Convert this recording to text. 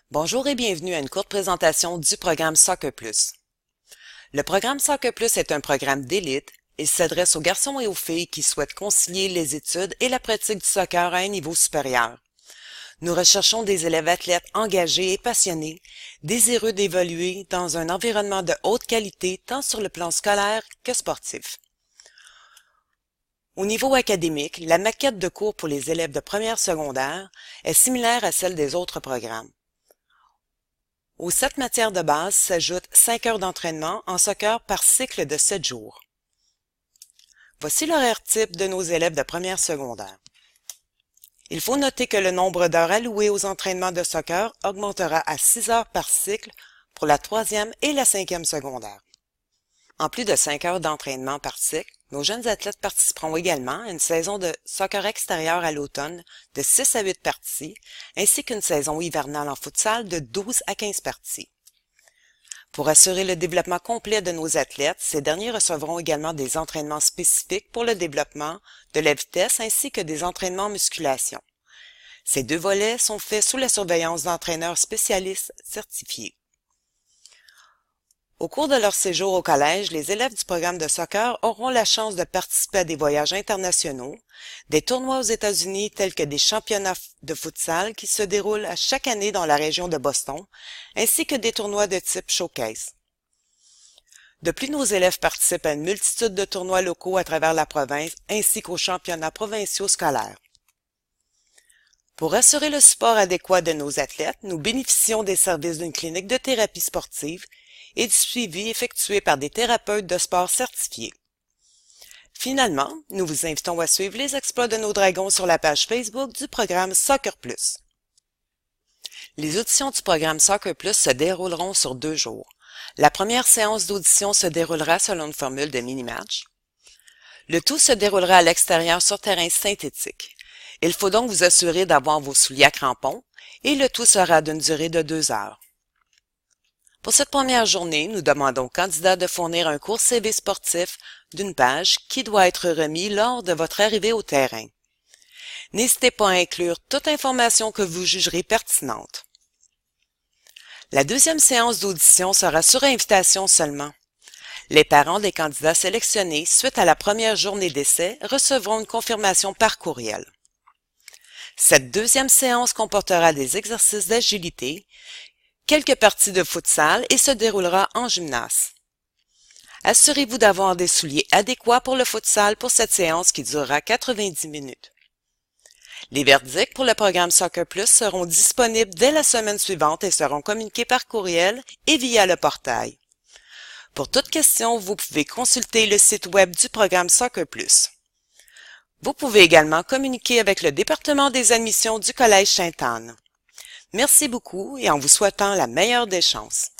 Bonjour et bienvenue à une courte présentation du programme Soccer Plus. Le programme Soccer Plus est un programme d'élite. Il s'adresse aux garçons et aux filles qui souhaitent concilier les études et la pratique du soccer à un niveau supérieur. Nous recherchons des élèves athlètes engagés et passionnés, désireux d'évoluer dans un environnement de haute qualité tant sur le plan scolaire que sportif. Au niveau académique, la maquette de cours pour les élèves de première secondaire est similaire à celle des autres programmes. Aux 7 matières de base s'ajoutent 5 heures d'entraînement en soccer par cycle de 7 jours. Voici l'horaire type de nos élèves de première secondaire. Il faut noter que le nombre d'heures allouées aux entraînements de soccer augmentera à 6 heures par cycle pour la 3e et la 5e secondaire. En plus de 5 heures d'entraînement par cycle, nos jeunes athlètes participeront également à une saison de soccer extérieur à l'automne de 6 à 8 parties, ainsi qu'une saison hivernale en futsal de 12 à 15 parties. Pour assurer le développement complet de nos athlètes, ces derniers recevront également des entraînements spécifiques pour le développement de la vitesse ainsi que des entraînements en musculation. Ces deux volets sont faits sous la surveillance d'entraîneurs spécialistes certifiés. Au cours de leur séjour au collège, les élèves du programme de soccer auront la chance de participer à des voyages internationaux, des tournois aux États-Unis tels que des championnats de futsal qui se déroulent à chaque année dans la région de Boston, ainsi que des tournois de type showcase. De plus, nos élèves participent à une multitude de tournois locaux à travers la province, ainsi qu'aux championnats provinciaux scolaires. Pour assurer le support adéquat de nos athlètes, nous bénéficions des services d'une clinique de thérapie sportive et du suivi effectué par des thérapeutes de sport certifiés. Finalement, nous vous invitons à suivre les exploits de nos dragons sur la page Facebook du programme Soccer Plus. Les auditions du programme Soccer Plus se dérouleront sur 2 jours. La première séance d'audition se déroulera selon une formule de mini-match. Le tout se déroulera à l'extérieur sur terrain synthétique. Il faut donc vous assurer d'avoir vos souliers à crampons et le tout sera d'une durée de 2 heures. Pour cette première journée, nous demandons aux candidats de fournir un court CV sportif d'une page qui doit être remis lors de votre arrivée au terrain. N'hésitez pas à inclure toute information que vous jugerez pertinente. La deuxième séance d'audition sera sur invitation seulement. Les parents des candidats sélectionnés suite à la première journée d'essai recevront une confirmation par courriel. Cette deuxième séance comportera des exercices d'agilité, quelques parties de futsal et se déroulera en gymnase. Assurez-vous d'avoir des souliers adéquats pour le futsal pour cette séance qui durera 90 minutes. Les verdicts pour le programme Soccer Plus seront disponibles dès la semaine suivante et seront communiqués par courriel et via le portail. Pour toute question, vous pouvez consulter le site web du programme Soccer Plus. Vous pouvez également communiquer avec le département des admissions du Collège Sainte-Anne. Merci beaucoup et en vous souhaitant la meilleure des chances.